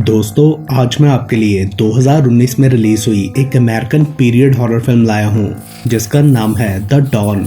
दोस्तों, आज मैं आपके लिए 2019 में रिलीज हुई एक अमेरिकन पीरियड हॉरर फिल्म लाया हूं जिसका नाम है द डॉन।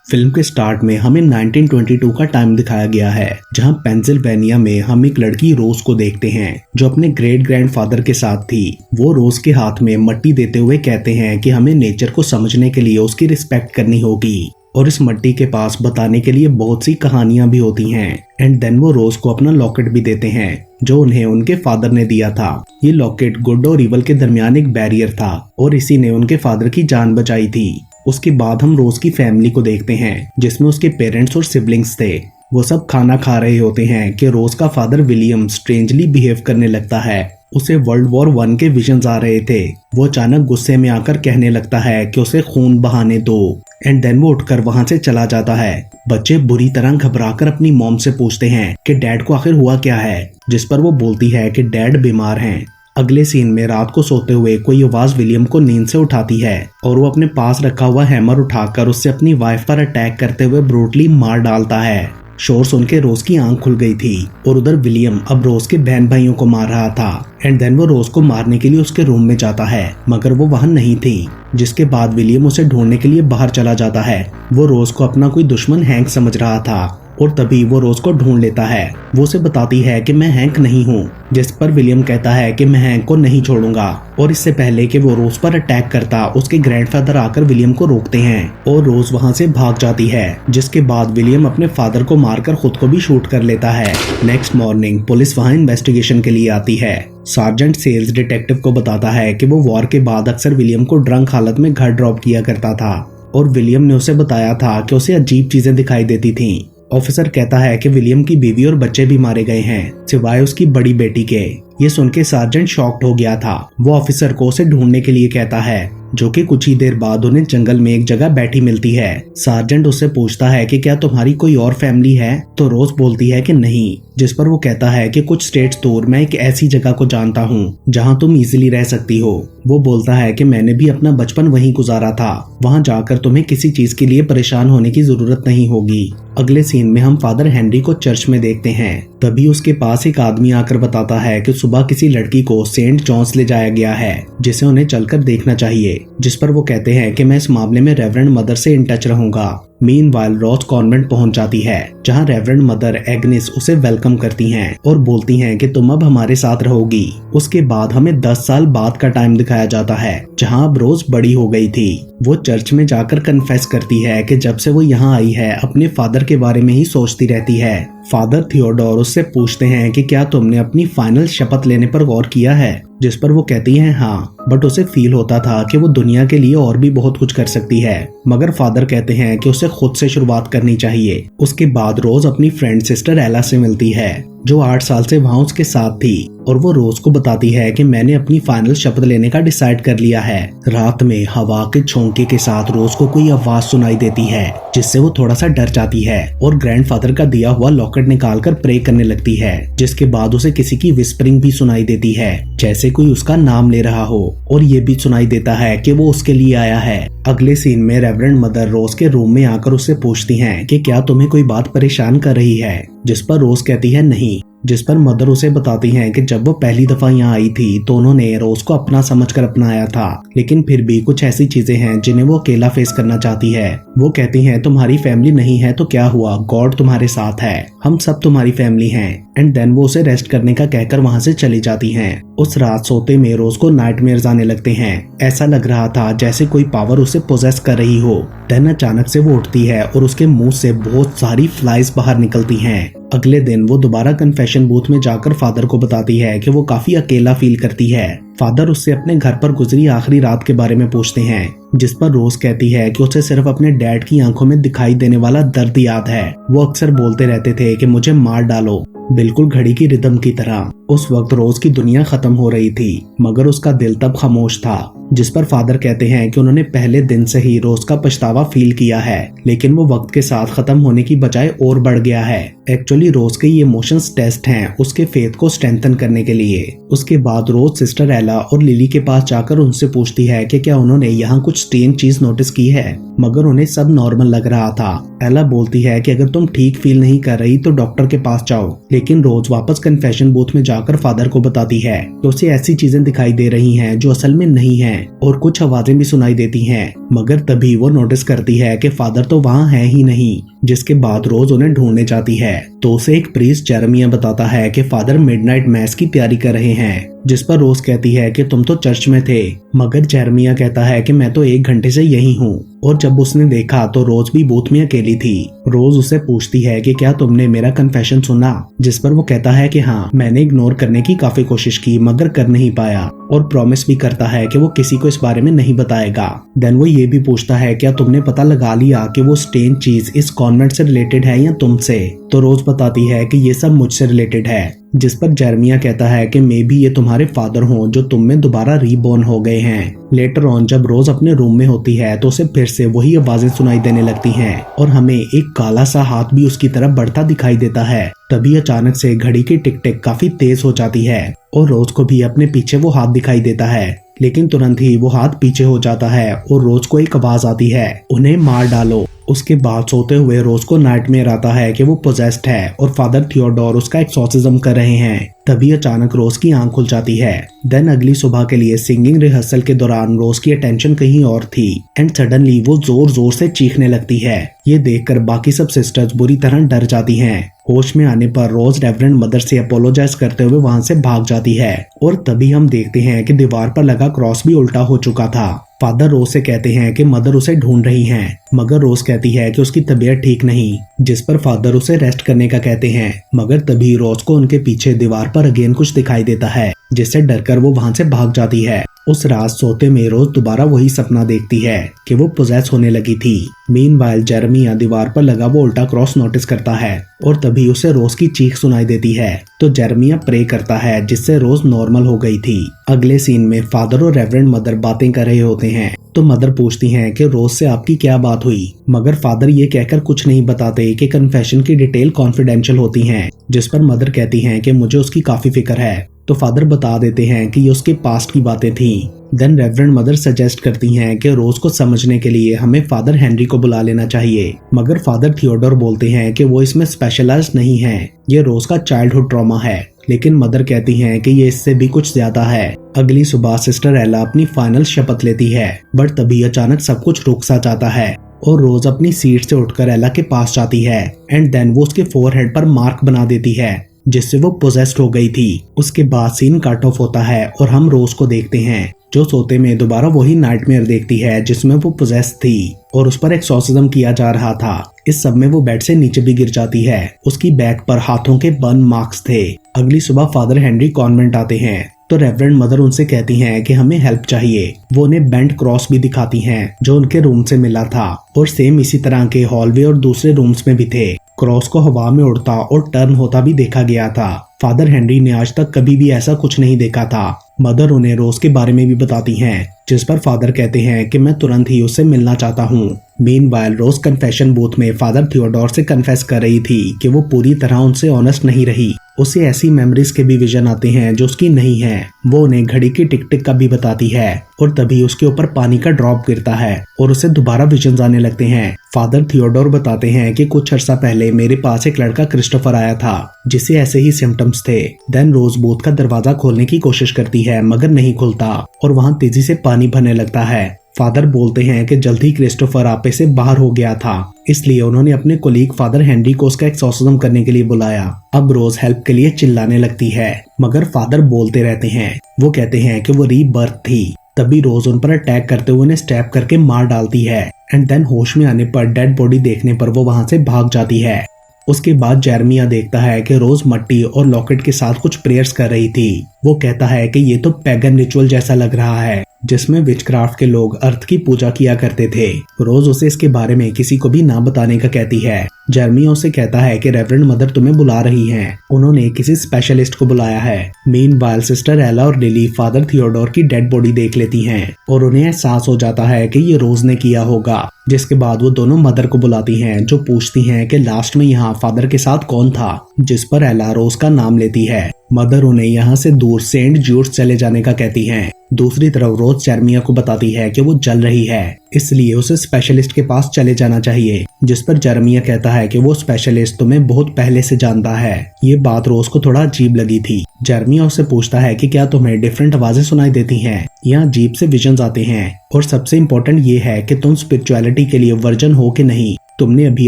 फिल्म के स्टार्ट में हमें 1922 का टाइम दिखाया गया है, जहां पेंसिल्वेनिया में हम एक लड़की रोज को देखते हैं जो अपने ग्रेट ग्रैंडफादर के साथ थी। वो रोज के हाथ में मट्टी देते हुए कहते हैं कि हमें नेचर को समझने के लिए उसकी रिस्पेक्ट करनी होगी और इस मट्टी के पास बताने के लिए बहुत सी कहानियां भी होती हैं। एंड देन वो रोज को अपना लॉकेट भी देते हैं जो उन्हें उनके फादर ने दिया था। ये लॉकेट गुड और इवल के दरमियान एक बैरियर था और इसी ने उनके फादर की जान बचाई थी। उसके बाद हम रोज की फैमिली को देखते हैं जिसमें उसके पेरेंट्स और सिबलिंग्स थे। वो सब खाना खा रहे होते हैं कि रोज का फादर विलियम स्ट्रेंजली बिहेव करने लगता है। उसे वर्ल्ड वॉर 1 के विजन्स आ रहे थे। वो अचानक गुस्से में आकर कहने लगता है कि उसे खून बहाने दो एंड देन वो उठकर वहां से चला जाता है। बच्चे बुरी तरह घबराकर अपनी मॉम से पूछते हैं कि डैड को आखिर हुआ क्या है, जिस पर वो बोलती है कि डैड बीमार हैं। अगले सीन में रात को सोते हुए कोई आवाज विलियम को नींद से उठाती है और वो अपने पास रखा हुआ हैमर उठाकर उससे अपनी वाइफ पर अटैक करते हुए ब्रूटली मार डालता है। शोर सुन के रोज की आंख खुल गई थी और उधर विलियम अब रोज के बहन भाइयों को मार रहा था। एंड देन वो रोज को मारने के लिए उसके रूम में जाता है, मगर वो वहां नहीं थी। जिसके बाद विलियम उसे ढूंढने के लिए बाहर चला जाता है। वो रोज को अपना कोई दुश्मन हैंक समझ रहा था और तभी वो रोज को ढूंढ लेता है। वो उसे बताती है कि मैं हैंक नहीं हूँ, जिस पर विलियम कहता है कि मैं हैंक को नहीं छोड़ूंगा। और इससे पहले कि वो रोज पर अटैक करता, उसके ग्रैंडफादर आकर विलियम को रोकते हैं और रोज वहां से भाग जाती है। जिसके बाद विलियम अपने फादर को मारकर खुद को भी शूट कर लेता है। नेक्स्ट मॉर्निंग पुलिस वहां इन्वेस्टिगेशन के लिए आती है। सार्जेंट सेल्स डिटेक्टिव को बताता है कि वो वॉर के बाद अक्सर विलियम को ड्रंक हालत में घर ड्रॉप किया करता था और विलियम ने उसे बताया था कि उसे अजीब चीजें दिखाई देती थीं। ऑफिसर कहता है कि विलियम की बीवी और बच्चे भी मारे गए हैं, सिवाय उसकी बड़ी बेटी के। ये सुन के सार्जेंट शॉक्ड हो गया था। वो ऑफिसर को उसे ढूंढने के लिए कहता है, जो कि कुछ ही देर बाद उन्हें जंगल में एक जगह बैठी मिलती है। सार्जेंट उससे पूछता है कि क्या तुम्हारी कोई और फैमिली है, तो रोज बोलती है कि नहीं, जिस पर वो कहता है कि कुछ स्टेट्स दूर मैं एक ऐसी जगह को जानता हूँ जहाँ तुम इजीली रह सकती हो। वो बोलता है कि मैंने भी अपना बचपन वहीं गुजारा था, वहाँ जाकर तुम्हें किसी चीज के लिए परेशान होने की जरूरत नहीं होगी। अगले सीन में हम फादर हेनरी को चर्च में देखते हैं। तभी उसके पास एक आदमी आकर बताता है कि सुबह किसी लड़की को सेंट जॉन्स ले जाया गया है, जिसे उन्हें चलकर देखना चाहिए। जिस पर वो कहते हैं कि मैं इस मामले में रेवरेंड मदर से इन टच रहूंगा। मीनवाइल रोज कॉन्वेंट पहुंच जाती है, जहां रेवरेंड मदर एग्निस उसे वेलकम करती हैं और बोलती हैं कि तुम अब हमारे साथ रहोगी। उसके बाद हमें 10 साल बाद का टाइम दिखाया जाता है, जहां अब रोज बड़ी हो गई थी। वो चर्च में जाकर कन्फेस करती है कि जब से वो यहाँ आई है अपने फादर के बारे में ही सोचती रहती है। फादर थियोडोर उससे पूछते हैं कि क्या तुमने अपनी फाइनल शपथ लेने पर गौर किया है, जिस पर वो कहती है हाँ, बट उसे फील होता था कि वो दुनिया के लिए और भी बहुत कुछ कर सकती है। मगर फादर कहते हैं कि उसे खुद से शुरुआत करनी चाहिए। उसके बाद रोज अपनी फ्रेंड सिस्टर एला से मिलती है, जो 8 साल से वहाँ उसके साथ थी, और वो रोज को बताती है कि मैंने अपनी फाइनल शपथ लेने का डिसाइड कर लिया है। रात में हवा के झोंके के साथ रोज को कोई आवाज सुनाई देती है, जिससे वो थोड़ा सा डर जाती है और ग्रैंडफादर का दिया हुआ लॉकेट निकालकर प्रे करने लगती है। जिसके बाद उसे किसी की विस्परिंग भी सुनाई देती है, जैसे कोई उसका नाम ले रहा हो, और ये भी सुनाई देता है कि वो उसके लिए आया है। अगले सीन में रेवरेंड मदर रोज के रूम में आकर उससे पूछती हैं कि क्या तुम्हें कोई बात परेशान कर रही है, जिस पर रोज कहती है नहीं। जिस पर मदर उसे बताती हैं कि जब वो पहली दफा यहाँ आई थी तो उन्होंने रोज को अपना समझकर अपनाया था, लेकिन फिर भी कुछ ऐसी चीजें हैं जिन्हें वो अकेला फेस करना चाहती है। वो कहती हैं तुम्हारी फैमिली नहीं है तो क्या हुआ, गॉड तुम्हारे साथ है, हम सब तुम्हारी फैमिली हैं। एंड देन वो उसे रेस्ट करने का कहकर वहाँ से चली जाती हैं। उस रात सोते में रोज को नाइटमेयर्स आने लगते हैं। ऐसा लग रहा था जैसे कोई पावर उसे पोजेस कर रही हो। देन अचानक से वो उठती है और उसके मुंह से बहुत सारी फ्लाइज बाहर निकलती हैं। अगले दिन वो दोबारा कन्फेशन बूथ में जाकर फादर को बताती है कि वो काफी अकेला फील करती है। फादर उससे अपने घर पर गुजरी आखिरी रात के बारे में पूछते हैं, जिस पर रोज कहती है कि उसे सिर्फ अपने डैड की आंखों में दिखाई देने वाला दर्द याद है। वो अक्सर बोलते रहते थे कि मुझे मार डालो, बिल्कुल घड़ी की रिदम की तरह। उस वक्त रोज की दुनिया खत्म हो रही थी, मगर उसका दिल तब खामोश था। जिस पर फादर कहते हैं कि उन्होंने पहले दिन से ही रोज का पछतावा फील किया है, लेकिन वो वक्त के साथ खत्म होने की बजाय और बढ़ गया है। एक्चुअली रोज के ये इमोशंस टेस्ट हैं उसके फेथ को स्ट्रेंथन करने के लिए। उसके बाद रोज सिस्टर एला और लिली के पास जाकर उनसे पूछती है कि क्या उन्होंने यहाँ कुछ स्ट्रेंज चीज नोटिस की है, मगर उन्हें सब नॉर्मल लग रहा था। एला बोलती है कि अगर तुम ठीक फील नहीं कर रही तो डॉक्टर के पास जाओ, लेकिन रोज वापस कन्फेशन बूथ में जाकर फादर को बताती है कि उसे ऐसी चीजें दिखाई दे रही हैं जो असल में नहीं हैं और कुछ आवाजें भी सुनाई देती हैं, मगर तभी वो नोटिस करती है कि फादर तो वहाँ है ही नहीं। जिसके बाद रोज उन्हें ढूंढने जाती है तो उसे एक प्रीस्ट जेरेमिया बताता है कि फादर मिडनाइट मैस की तैयारी कर रहे हैं, जिस पर रोज कहती है कि तुम तो चर्च में थे, मगर जेरेमिया कहता है कि मैं तो 1 घंटे से यही हूँ। और जब उसने देखा तो रोज भी बूथ में अकेली थी। रोज उसे पूछती है कि क्या तुमने मेरा कन्फेशन सुना, जिस पर वो कहता है कि हाँ, मैंने इग्नोर करने की काफी कोशिश की मगर कर नहीं पाया, और प्रॉमिस भी करता है कि वो किसी को इस बारे में नहीं बताएगा। देन वो ये भी पूछता है क्या तुमने पता लगा लिया कि वो स्ट्रेंज चीज इस कॉन्वेंट से रिलेटेड है या तुमसे। तो रोज बताती है कि ये सब मुझसे रिलेटेड है, जिस पर जेरेमिया कहता है कि मे बी ये तुम्हारे फादर हों जो तुम में दोबारा रीबॉर्न हो गए हैं। लेटर ऑन जब रोज अपने रूम में होती है तो उसे फिर से वही आवाजें सुनाई देने लगती हैं और हमें एक काला सा हाथ भी उसकी तरफ बढ़ता दिखाई देता है। तभी अचानक से घड़ी की टिक टिक काफी तेज हो जाती है और रोज को भी अपने पीछे वो हाथ दिखाई देता है, लेकिन तुरंत ही वो हाथ पीछे हो जाता है और रोज को एक आवाज आती है, उन्हें मार डालो। उसके बाद सोते हुए रोज को नाइटमेयर आता है कि वो पोजेस्ड है और फादर थियोडोर उसका एक्सॉर्सिज्म कर रहे हैं। तभी अचानक रोज की आंख खुल जाती है। देन अगली सुबह के लिए सिंगिंग रिहर्सल के दौरान रोज की अटेंशन कहीं और थी एंड सडनली वो जोर जोर से चीखने लगती है। ये देखकर बाकी सब सिस्टर्स बुरी तरह डर जाती हैं। होश में आने पर रोज रेवरेंड मदर से अपोलोजाइज करते हुए वहां से भाग जाती है और तभी हम देखते हैं कि दीवार पर लगा क्रॉस भी उल्टा हो चुका था। फादर रोज से कहते हैं कि मदर उसे ढूंढ रही हैं, मगर रोज कहती है कि उसकी तबीयत ठीक नहीं, जिस पर फादर उसे रेस्ट करने का कहते हैं। मगर तभी रोज को उनके पीछे दीवार पर अगेन कुछ दिखाई देता है, जिससे डरकर वो वहां से भाग जाती है। उस रात सोते में रोज दोबारा वही सपना देखती है कि वो पोजेस होने लगी थी। मीनवाइल जेरेमिया दीवार पर लगा वो उल्टा क्रॉस नोटिस करता है और तभी उसे रोज की चीख सुनाई देती है। तो जेरेमिया प्रे करता है, जिससे रोज नॉर्मल हो गई थी। अगले सीन में फादर और रेवरेंड मदर बातें कर रहे होते हैं तो मदर पूछती हैं कि रोज से आपकी क्या बात हुई, मगर फादर ये कहकर कुछ नहीं बताते कि कन्फेशन की डिटेल कॉन्फिडेंशियल होती हैं, जिस पर मदर कहती हैं कि मुझे उसकी काफी फिक्र है। तो फादर बता देते हैं कि ये उसके पास्ट की बातें थी। देन रेवरेंड मदर सजेस्ट करती हैं कि रोज को समझने के लिए हमें फादर हेनरी को बुला लेना चाहिए, मगर फादर थियोडोर बोलते हैं कि वो इसमें स्पेशलाइज्ड नहीं है, ये रोज का चाइल्डहुड ट्रॉमा है। लेकिन मदर कहती हैं कि ये इससे भी कुछ ज्यादा है। अगली सुबह सिस्टर एला अपनी फाइनल शपथ लेती है, बट तभी अचानक सब कुछ रुक सा जाता है और रोज अपनी सीट से उठकर एला के पास जाती है एंड देन वो उसके फोरहेड पर मार्क बना देती है, जिससे वो पोजेस्ड हो गई थी। उसके बाद सीन कट ऑफ होता है और हम रोज को देखते हैं जो सोते में दोबारा वही नाइटमेयर देखती है जिसमें वो पोजेस्ड थी और उस पर एक्सॉर्सिज्म किया जा रहा था। इस सब में वो बेड से नीचे भी गिर जाती है। उसकी बैक पर हाथों के बर्न मार्क्स थे। अगली सुबह फादर हेनरी कॉन्वेंट आते हैं तो रेवरेंड मदर उनसे कहती हैं कि हमें हेल्प चाहिए। वो उन्हें बेंट क्रॉस भी दिखाती हैं जो उनके रूम से मिला था और सेम इसी तरह के हॉलवे और दूसरे रूम्स में भी थे। क्रॉस को हवा में उड़ता और टर्न होता भी देखा गया था। फादर हेनरी ने आज तक कभी भी ऐसा कुछ नहीं देखा था। मदर उन्हें रोज के बारे में भी बताती हैं, जिस पर फादर कहते हैं कि मैं तुरंत ही उससे मिलना चाहता हूँ। मीनवाइल रोज कन्फेशन बूथ में फादर थियोडोर से कन्फेस कर रही थी कि वो पूरी तरह उनसे ऑनेस्ट नहीं रही। उसे ऐसी मेमोरीज के भी विजन आते हैं जो उसकी नहीं है। वो उन्हें घड़ी की टिक टिक का भी बताती है और तभी उसके ऊपर पानी का ड्रॉप गिरता है और उसे दोबारा विजन आने लगते हैं। फादर थियोडोर बताते हैं कि कुछ अर्सा पहले मेरे पास एक लड़का क्रिस्टोफर आया था जिसे ऐसे ही सिम्टम्स थे। देन रोज बूथ का दरवाजा खोलने की कोशिश करती है मगर नहीं खुलता और वहाँ तेजी से पानी भरने लगता है। फादर बोलते हैं कि जल्दी क्रिस्टोफर आपे से बाहर हो गया था, इसलिए उन्होंने अपने कोलीग फादर हेनरी को उसका एक्सॉर्सिज्म करने के लिए बुलाया। अब रोज हेल्प के लिए चिल्लाने लगती है मगर फादर बोलते रहते हैं। वो कहते हैं कि वो रीबर्थ थी। तभी रोज उन पर अटैक करते हुए उन्हें स्टैब करके मार डालती है एंड देन होश में आने पर डेड बॉडी देखने पर वो वहां से भाग जाती है। उसके बाद जेरेमिया देखता है कि रोज मट्टी और लॉकेट के साथ कुछ प्रेयर्स कर रही थी। वो कहता है कि ये तो पैगन रिचुअल जैसा लग रहा है जिसमें विचक्राफ्ट के लोग अर्थ की पूजा किया करते थे। रोज उसे इसके बारे में किसी को भी ना बताने का कहती है। जर्मी उसे कहता है कि रेवरेंड मदर तुम्हें बुला रही हैं। उन्होंने किसी स्पेशलिस्ट को बुलाया है। मीनवाइल सिस्टर एला और लिली फादर थियोडोर की डेड बॉडी देख लेती हैं और उन्हें एहसास हो जाता है कि ये रोज ने किया होगा। जिसके बाद वो दोनों मदर को बुलाती हैं, जो पूछती हैं कि लास्ट में यहाँ फादर के साथ कौन था, जिस पर एला रोज का नाम लेती है। मदर उन्हें यहाँ से दूर सेंट जूड्स चले जाने का कहती हैं। दूसरी तरफ रोज जर्मिया को बताती है कि वो जल रही है, इसलिए उसे स्पेशलिस्ट के पास चले जाना चाहिए। जिस पर जर्मिया कहता है कि वो स्पेशलिस्ट तुम्हें बहुत पहले से जानता है। ये बात रोज को थोड़ा अजीब लगी थी। जर्मिया उससे पूछता है कि क्या तुम्हें डिफरेंट आवाजें सुनाई देती हैं या अजीब से विजन्स आते हैं, और सबसे इम्पोर्टेंट ये है कि तुम स्पिरिचुअलिटी के लिए वर्जन हो कि नहीं। तुमने अभी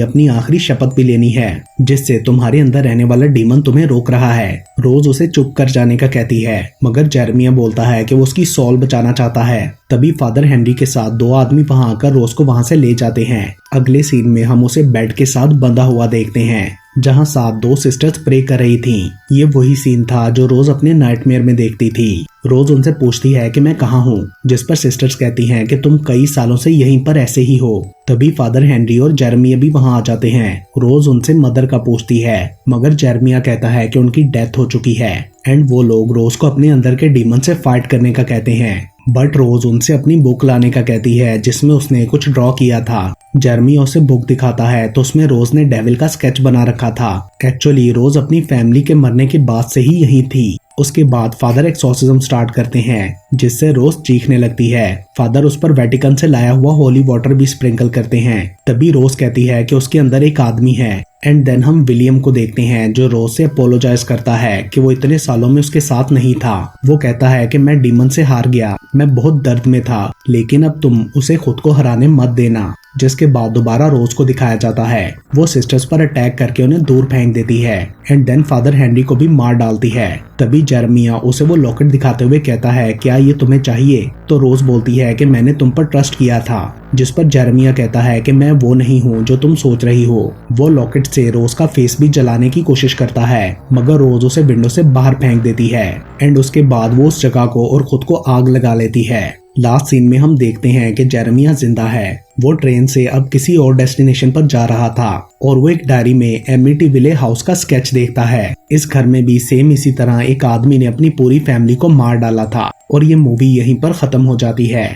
अपनी आखिरी शपथ भी लेनी है, जिससे तुम्हारे अंदर रहने वाला डीमन तुम्हें रोक रहा है। रोज उसे चुप कर जाने का कहती है, मगर जर्मिया बोलता है कि वो उसकी सॉल बचाना चाहता है। तभी फादर हेनरी के साथ दो आदमी वहां आकर रोज को वहां से ले जाते हैं। अगले सीन में हम उसे बेड के साथ बंधा हुआ देखते हैं, जहां साथ दो सिस्टर्स प्रे कर रही थीं। ये वही सीन था जो रोज अपने नाइटमेयर में देखती थी। रोज उनसे पूछती है कि मैं कहाँ हूँ, जिस पर सिस्टर्स कहती हैं कि तुम कई सालों से यहीं पर ऐसे ही हो। तभी फादर हेनरी और जर्मिया भी वहां आ जाते हैं। रोज उनसे मदर का पूछती है, मगर जर्मिया कहता है कि उनकी डेथ हो चुकी है एंड वो लोग रोज को अपने अंदर के डीमन से फाइट करने का कहते हैं। बट रोज उनसे अपनी बुक लाने का कहती है, जिसमें उसने कुछ ड्रॉ किया था। जर्मिया उसे बुक दिखाता है तो उसमें रोज ने डेविल का स्केच बना रखा था। एक्चुअली रोज अपनी फैमिली के मरने के बाद से ही यहीं थी। उसके बाद फादर एक्सॉर्सिज्म स्टार्ट करते हैं, जिससे रोज चीखने लगती है। फादर उस पर वेटिकन से लाया हुआ होली वाटर भी स्प्रिंकल करते हैं। तभी रोज कहती है कि उसके अंदर एक आदमी है। एंड देन हम विलियम को देखते हैं, जो रोज से अपोलोजाइज करता है कि वो इतने सालों में उसके साथ नहीं था। वो कहता है कि मैं डीमन से हार गया, मैं बहुत दर्द में था, लेकिन अब तुम उसे खुद को हराने मत देना। जिसके बाद दोबारा रोज को दिखाया जाता है। वो सिस्टर्स पर अटैक करके उन्हें दूर फेंक देती है एंड देन फादर हेनरी को भी मार डालती है। तभी जर्मिया उसे वो लॉकेट दिखाते हुए कहता है, क्या ये तुम्हें चाहिए? तो रोज बोलती है कि मैंने तुम पर ट्रस्ट किया था। जिस पर जर्मिया कहता है कि मैं वो नहीं हूँ जो तुम सोच रही हो। वो लॉकेट से रोज का फेस भी जलाने की कोशिश करता है, मगर रोज उसे विंडो से बाहर फेंक देती है एंड उसके बाद वो उस जगह को और खुद को आग लगा लेती है। लास्ट सीन में हम देखते हैं कि जर्मिया जिंदा है। वो ट्रेन से अब किसी और डेस्टिनेशन पर जा रहा था और वो एक डायरी में एमिटीविले हाउस का स्केच देखता है। इस घर में भी सेम इसी तरह एक आदमी ने अपनी पूरी फैमिली को मार डाला था और ये मूवी यहीं पर खत्म हो जाती है।